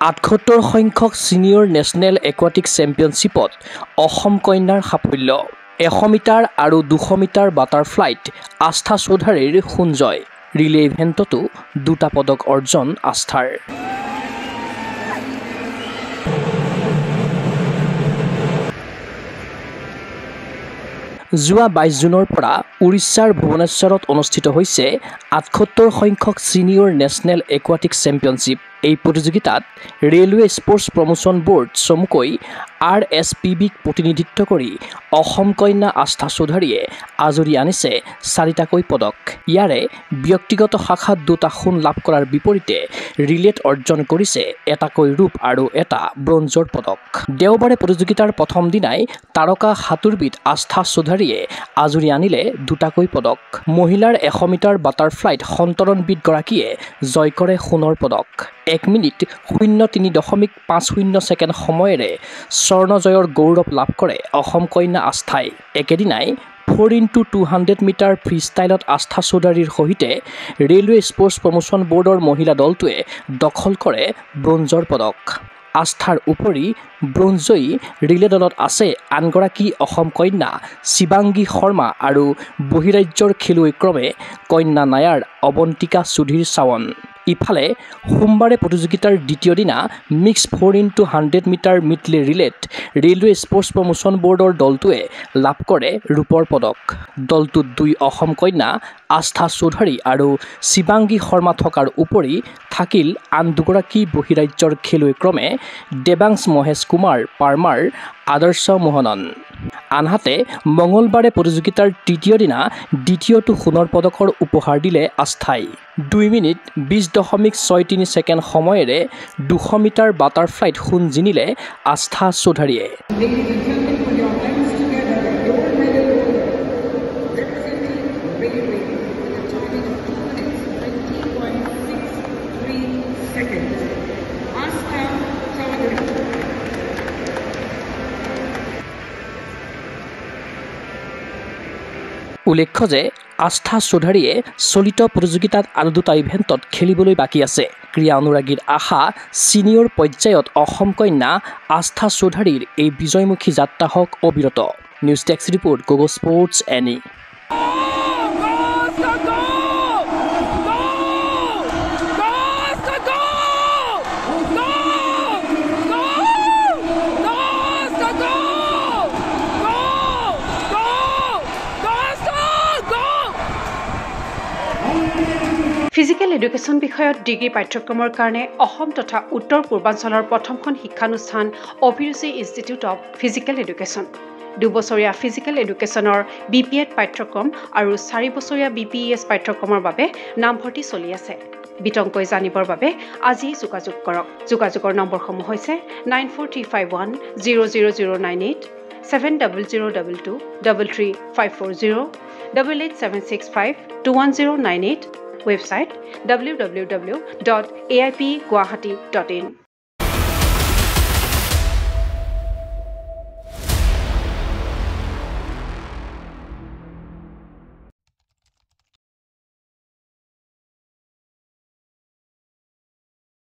78 সংখ্যক senior national aquatic চেম্পিয়নশ্বিপত অসম কন্যাৰ সাফল্য 100 মিটাৰ আৰু 200 মিটাৰ বাটাৰফ্লাইত আস্থা চৌধাৰীৰ সোণ জয় ৰিলে ইভেণ্টতো দুটা পদক অৰ্জন আস্থাৰ যোৱা 22 জুনৰ পৰা উৰিষ্যাৰ ভুৱনেশ্বৰত অনুষ্ঠিত হৈছে 78 সংখ্যক সিনিয়ৰ নেশ্যনেল একুৱাটিক চেম্পিয়নশ্বিপ এই প্ৰতিযোগিতাত ৰেলৱে স্পৰ্টছ প্ৰমোচন বোৰ্ড চমুকৈ RSPBক প্ৰতিনিধিত্ব কৰি অসম কন্যা আস্থা চৌধাৰীয়ে আজৰি আনিছে 4টাকৈ পদক ইয়াৰে ব্যক্তিগত শাখাত 2টা সোণ লাভ কৰাৰ বিপৰীতে ৰিলেট অৰ্জন কৰিছে এটাকৈ ৰূপ আৰু এটা ব্ৰঞ্জৰ পদক দেওবাৰে প্ৰতিযোগিতাৰ প্ৰথম দিনাই তাৰকা সাঁতুৰবিদ আস্থা চৌধাৰীয়ে আজৰি আনিলে 2টাকৈ পদক মহিলাৰ 100 মিটাৰ বাটাৰফ্লাইত সন্তৰণবিদ গৰাকীয়ে জয় কৰে সোণৰ পদক 1 মিনিট 0.350 ছেকেণ্ড সময়েৰে স্বৰ্ণ জয়ৰ গৌৰৱ লাভ কৰে অসম কন্যা আস্থাই একেদিনাই 4x200 মিটাৰ ফ্ৰী ষ্টাইলত আস্থা চৌধাৰীৰ সহিতে ৰেলৱে স্পৰ্টছ প্ৰমোচন বোৰ্ডৰ মহিলা দলটোৱে দখল কৰে ব্ৰঞ্জৰ পদক আস্থাৰ উপৰি ব্ৰঞ্জয়ী ৰিলে দলত আছে আনগৰাকী অসম কন্যা শিৱাংগী শৰ্মা আৰু বহিৰাজ্যৰ খেলুৱৈ ক্ৰমে কন্যা নায়াৰ অৱন্তিকা সুধীৰ চাৱন ইফালে সোমবাৰে প্ৰতিযোগিতাৰ দ্বিতীয় দিনা mix 4x100 metre medley relay railway sports promotion বোৰ্ডৰ দলটোৱে লাভ কৰে ৰূপৰ পদক দলটোত 2 অসম কন্যা আস্থা চৌধাৰী আৰু শিৱাংগী শৰ্মা থকাৰ উপৰি থাকিল আন দুগৰাকী বহিৰাজ্যৰ খেলুৱৈ ক্ৰমে দেৱাংশ মহেশ কুমাৰ পাৰমাৰ আদৰ্শ মোহনন আনহাতে মঙলবাৰে প্ৰতিযোগিতাৰ তৃতীয় দিনা দ্বিতীয়টো সোণৰ পদকৰ উপহাৰ দিলে আস্থাই 2 মিনিট 20.63 ছেকেণ্ড সময়েৰে 200 মিটাৰ বাটাৰফ্লাইত সোণ জিনিলে আস্থা চৌধাৰীয়ে উল্লেখ্য যে আস্থা চৌধাৰীয়ে চলিত প্ৰতিযোগিতাত আৰু 2টা ইভেণ্টত খেলিবলৈ বাকী আছে ক্ৰীড়া অনুৰাগীৰ আশা সিনিয়ৰ পৰ্যায়ত অসম কন্যা আস্থা চৌধাৰীৰ এই বিজয়মুখী যাত্ৰা হওক অবিৰত নিউজ ডেস্ক ৰিপৰ্ট গোগো স্পৰ্টছ এনি ফিজিকেল এডুকেশ্যন বিষয়ত ডিগ্ৰী পাঠ্যক্ৰমৰ কাৰণে অসম তথা উত্তৰ পূৰ্বাঞ্চলৰ প্ৰথমখন শিক্ষানুষ্ঠান অভিৰুচি ইনষ্টিটিউট অৱ ফিজিকেল এডুকেশ্যন 2 বছৰীয়া ফিজিকেল এডুকেশ্যনৰ BPEd পাঠ্যক্ৰম আৰু 4 বছৰীয়া BPES পাঠ্যক্ৰমৰ বাবে নামভৰ্তি চলি আছে বিতংকৈ জানিবৰ বাবে আজি যোগাযোগ কৰক যোগাযোগৰ নম্বৰসমূহ হৈছে 9435100098 7002233540 8876521098 website www.aipguwahati.in